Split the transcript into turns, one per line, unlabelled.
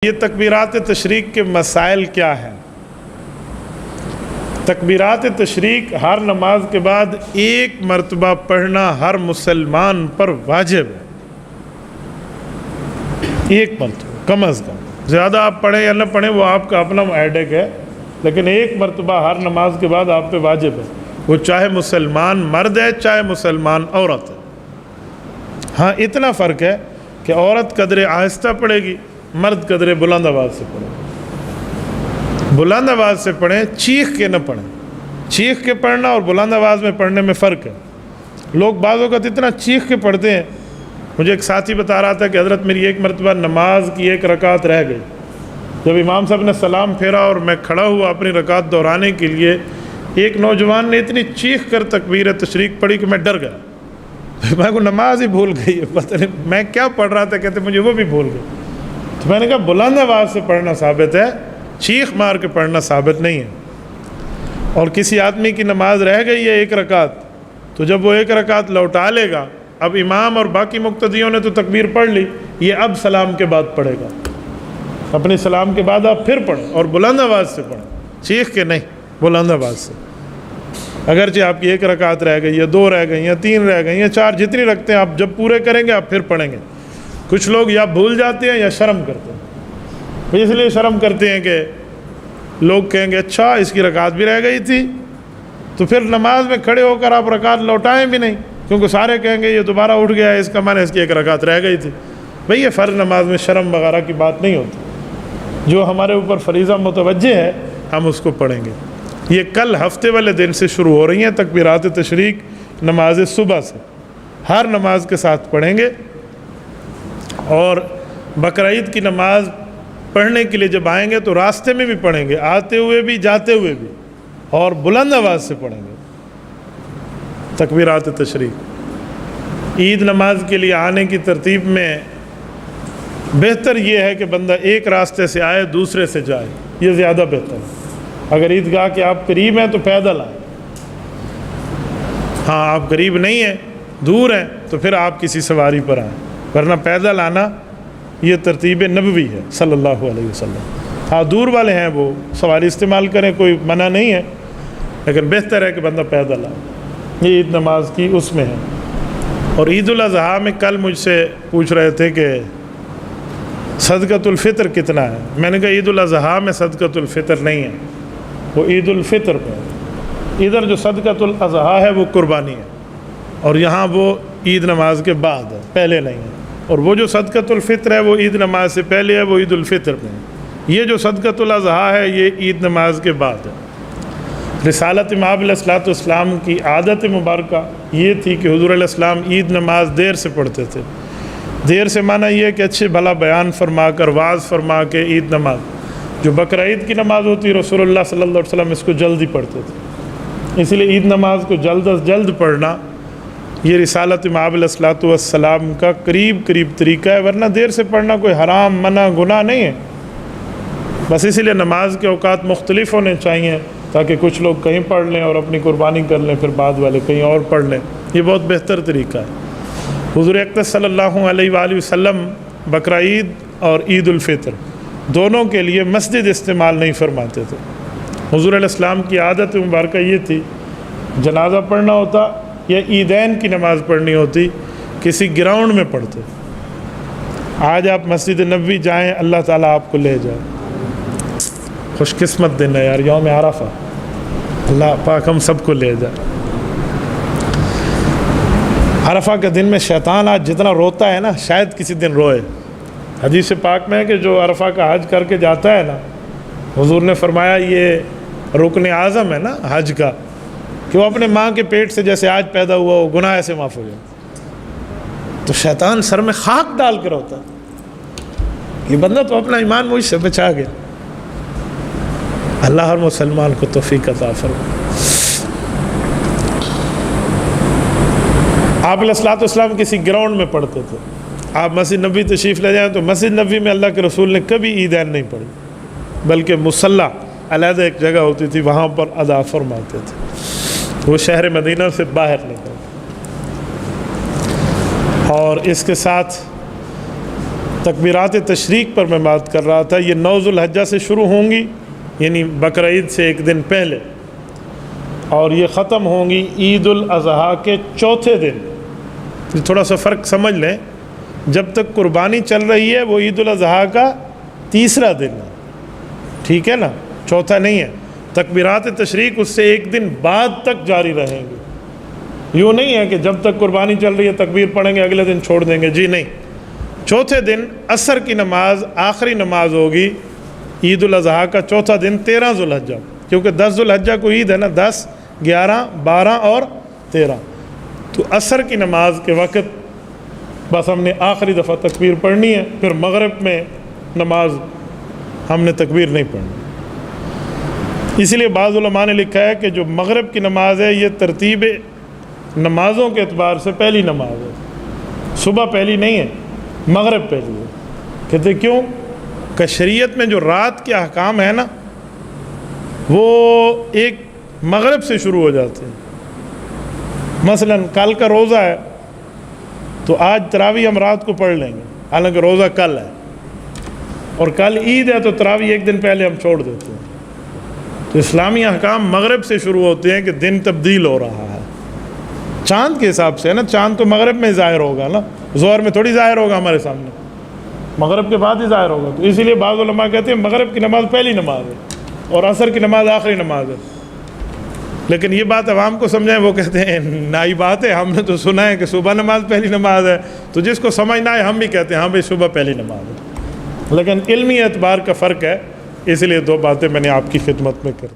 یہ تکبیرات تشریق کے مسائل کیا ہیں؟ تکبیرات تشریق ہر نماز کے بعد ایک مرتبہ پڑھنا ہر مسلمان پر واجب ہے۔ ایک مرتبہ کم از کم، زیادہ آپ پڑھیں یا نہ پڑھیں وہ آپ کا اپنا ایڈک ہے، لیکن ایک مرتبہ ہر نماز کے بعد آپ پہ واجب ہے، وہ چاہے مسلمان مرد ہے چاہے مسلمان عورت ہے۔ ہاں اتنا فرق ہے کہ عورت قدرے آہستہ پڑھے گی، مرد قدرے بلند آواز سے پڑھیں۔ بلند آواز سے پڑھیں، چیخ کے نہ پڑھیں۔ چیخ کے پڑھنا اور بلند آواز میں پڑھنے میں فرق ہے۔ لوگ بعض اوقات اتنا چیخ کے پڑھتے ہیں۔ مجھے ایک ساتھی بتا رہا تھا کہ حضرت میری ایک مرتبہ نماز کی ایک رکعت رہ گئی، جب امام صاحب نے سلام پھیرا اور میں کھڑا ہوا اپنی رکعت دہرانے کے لیے، ایک نوجوان نے اتنی چیخ کر تکبیر تشریق پڑھی کہ میں ڈر گیا، میں کو نماز ہی بھول گئی، پتہ نہیں میں کیا پڑھ رہا تھا، کہتے مجھے وہ بھی بھول گئی۔ تو میں نے کہا بلند آواز سے پڑھنا ثابت ہے، چیخ مار کے پڑھنا ثابت نہیں ہے۔ اور کسی آدمی کی نماز رہ گئی ہے ایک رکعت، تو جب وہ ایک رکعت لوٹا لے گا، اب امام اور باقی مقتدیوں نے تو تکبیر پڑھ لی، یہ اب سلام کے بعد پڑھے گا، اپنے سلام کے بعد آپ پھر پڑھیں اور بلند آواز سے پڑھیں، چیخ کے نہیں، بلند آواز سے۔ اگرچہ آپ کی ایک رکعت رہ گئی یا دو رہ گئی یا تین رہ گئی یا چار، جتنی رکھتے ہیں آپ جب پورے کریں گے آپ پھر پڑھیں گے۔ کچھ لوگ یا بھول جاتے ہیں یا شرم کرتے ہیں، اس لیے شرم کرتے ہیں کہ لوگ کہیں گے اچھا اس کی رکعت بھی رہ گئی تھی، تو پھر نماز میں کھڑے ہو کر آپ رکعت لوٹائیں بھی نہیں، کیونکہ سارے کہیں گے یہ دوبارہ اٹھ گیا ہے، اس کا معنی اس کی ایک رکعت رہ گئی تھی۔ بھئی یہ فرض نماز میں شرم وغیرہ کی بات نہیں ہوتی، جو ہمارے اوپر فریضہ متوجہ ہے ہم اس کو پڑھیں گے۔ یہ کل ہفتے والے دن سے شروع ہو رہی ہیں تکبیرات تشریق، نماز صبح سے ہر نماز کے ساتھ پڑھیں گے، اور بقرعید کی نماز پڑھنے کے لیے جب آئیں گے تو راستے میں بھی پڑھیں گے، آتے ہوئے بھی جاتے ہوئے بھی، اور بلند آواز سے پڑھیں گے تکبیرات تشریق۔ عید نماز کے لیے آنے کی ترتیب میں بہتر یہ ہے کہ بندہ ایک راستے سے آئے دوسرے سے جائے، یہ زیادہ بہتر ہے۔ اگر عیدگاہ کے آپ قریب ہیں تو پیدل آئیں، ہاں آپ قریب نہیں ہیں دور ہیں تو پھر آپ کسی سواری پر آئیں، ورنہ پیدل آنا یہ ترتیب نبوی ہے صلی اللہ علیہ وسلم۔ ہاں دور والے ہیں وہ سواری استعمال کریں، کوئی منع نہیں ہے، لیکن بہتر ہے کہ بندہ پیدل آئے۔ یہ عید نماز کی اس میں ہے۔ اور عید الاضحیٰ میں کل مجھ سے پوچھ رہے تھے کہ صدقۃ الفطر کتنا ہے؟ میں نے کہا عید الاضحیٰ میں صدقۃ الفطر نہیں ہے، وہ عید الفطر پہ ہے۔ ادھر جو صدقۃ الاضحیٰ ہے وہ قربانی ہے، اور یہاں وہ عید نماز کے بعد ہے، پہلے نہیں ہے۔ اور وہ جو صدقۃ الفطر ہے وہ عید نماز سے پہلے ہے، وہ عید الفطر میں ہے۔ یہ جو صدقۃ الاضحیٰ ہے یہ عید نماز کے بعد ہے۔ رسالت امام علیہ الصلوۃ والسلام کی عادت مبارکہ یہ تھی کہ حضور علیہ السلام عید نماز دیر سے پڑھتے تھے۔ دیر سے معنی یہ کہ اچھے بھلا بیان فرما کر واعظ فرما کے عید نماز، جو بقرعید کی نماز ہوتی رسول اللہ صلی اللہ علیہ وسلم اس کو جلدی پڑھتے تھے، اس لیے عید نماز کو جلد از جلد پڑھنا یہ رسالت امام علیہ الصلوۃ والسلام کا قریب طریقہ ہے، ورنہ دیر سے پڑھنا کوئی حرام منع گناہ نہیں ہے۔ بس اسی لیے نماز کے اوقات مختلف ہونے چاہیے تاکہ کچھ لوگ کہیں پڑھ لیں اور اپنی قربانی کر لیں، پھر بعد والے کہیں اور پڑھ لیں، یہ بہت بہتر طریقہ ہے۔ حضور اقدس صلی اللہ علیہ وآلہ وسلم بقرعید اور عید الفطر دونوں کے لیے مسجد استعمال نہیں فرماتے تھے۔ حضور علیہ السلام کی عادت مبارکہ یہ تھی، جنازہ پڑھنا ہوتا یا عیدین کی نماز پڑھنی ہوتی کسی گراؤنڈ میں پڑھتے۔ آج آپ مسجد نبوی جائیں، اللہ تعالیٰ آپ کو لے جائے، خوش قسمت دن ہے یار، یوم عرفہ، اللہ پاک ہم سب کو لے جائے۔ عرفہ کے دن میں شیطان آج جتنا روتا ہے نا، شاید کسی دن روئے۔ حدیث پاک میں ہے کہ جو عرفہ کا حج کر کے جاتا ہے نا، حضور نے فرمایا یہ رکن اعظم ہے نا حج کا، کہ وہ اپنے ماں کے پیٹ سے جیسے آج پیدا ہوا وہ گناہ ایسے معاف ہو جائے۔ تو شیطان سر میں خاک ڈال کر ہوتا ہے، یہ بندہ تو اپنا ایمان مجھ سے بچا گیا۔ اللہ ہر مسلمان کو توفیق عطا فرمائے۔ آپ علیہ الصلوۃ والسلام کسی گراؤنڈ میں پڑھتے تھے، آپ مسجد نبوی تشریف لے جائیں تو مسجد نبوی میں اللہ کے رسول نے کبھی عیدین نہیں پڑھی، بلکہ مصلی علیحدہ ایک جگہ ہوتی تھی وہاں پر ادا فرماتے تھے، وہ شہر مدینہ سے باہر نکلتے۔ اور اس کے ساتھ تکبیرات تشریق پر میں بات کر رہا تھا، یہ 9 ذوالحجہ سے شروع ہوں گی، یعنی بقرعید سے ایک دن پہلے، اور یہ ختم ہوں گی عید الاضحیٰ کے چوتھے دن۔ تھوڑا سا فرق سمجھ لیں، جب تک قربانی چل رہی ہے وہ عید الاضحیٰ کا تیسرا دن ہے، ٹھیک ہے نا، چوتھا نہیں ہے۔ تکبیرات تشریق اس سے ایک دن بعد تک جاری رہیں گی، یوں نہیں ہے کہ جب تک قربانی چل رہی ہے تکبیر پڑھیں گے اگلے دن چھوڑ دیں گے، جی نہیں۔ چوتھے دن عصر کی نماز آخری نماز ہوگی عید الاضحیٰ کا، چوتھا دن 13 ذوالحجہ، کیونکہ 10 ذوالحجہ کو عید ہے نا، 10، 11، 12 اور 13، تو عصر کی نماز کے وقت بس ہم نے آخری دفعہ تکبیر پڑھنی ہے، پھر مغرب میں نماز ہم نے تکبیر نہیں پڑھنی۔ اسی لیے بعض علماء نے لکھا ہے کہ جو مغرب کی نماز ہے یہ ترتیب نمازوں کے اعتبار سے پہلی نماز ہے، صبح پہلی نہیں ہے، مغرب پہلی ہے۔ کہتے کیوں؟ کہ شریعت میں جو رات کے احکام ہیں نا وہ ایک مغرب سے شروع ہو جاتے ہیں۔ مثلا کل کا روزہ ہے تو آج تراویح ہم رات کو پڑھ لیں گے، حالانکہ روزہ کل ہے، اور کل عید ہے تو تراویح ایک دن پہلے ہم چھوڑ دیتے ہیں۔ تو اسلامی احکام مغرب سے شروع ہوتے ہیں کہ دن تبدیل ہو رہا ہے، چاند کے حساب سے ہے نا، چاند تو مغرب میں ظاہر ہوگا نا، ظہر میں تھوڑی ظاہر ہوگا ہمارے سامنے، مغرب کے بعد ہی ظاہر ہوگا۔ تو اسی لیے بعض علماء کہتے ہیں مغرب کی نماز پہلی نماز ہے اور عصر کی نماز آخری نماز ہے، لیکن یہ بات عوام کو سمجھائیں، وہ کہتے ہیں نئی بات ہے، ہم نے تو سنا ہے کہ صبح نماز پہلی نماز ہے، تو جس کو سمجھنا ہے ہم بھی کہتے ہیں ہاں بھائی صبح پہلی نماز ہے، لیکن علمی اعتبار کا فرق ہے، اس لیے 2 باتیں میں نے آپ کی خدمت میں کر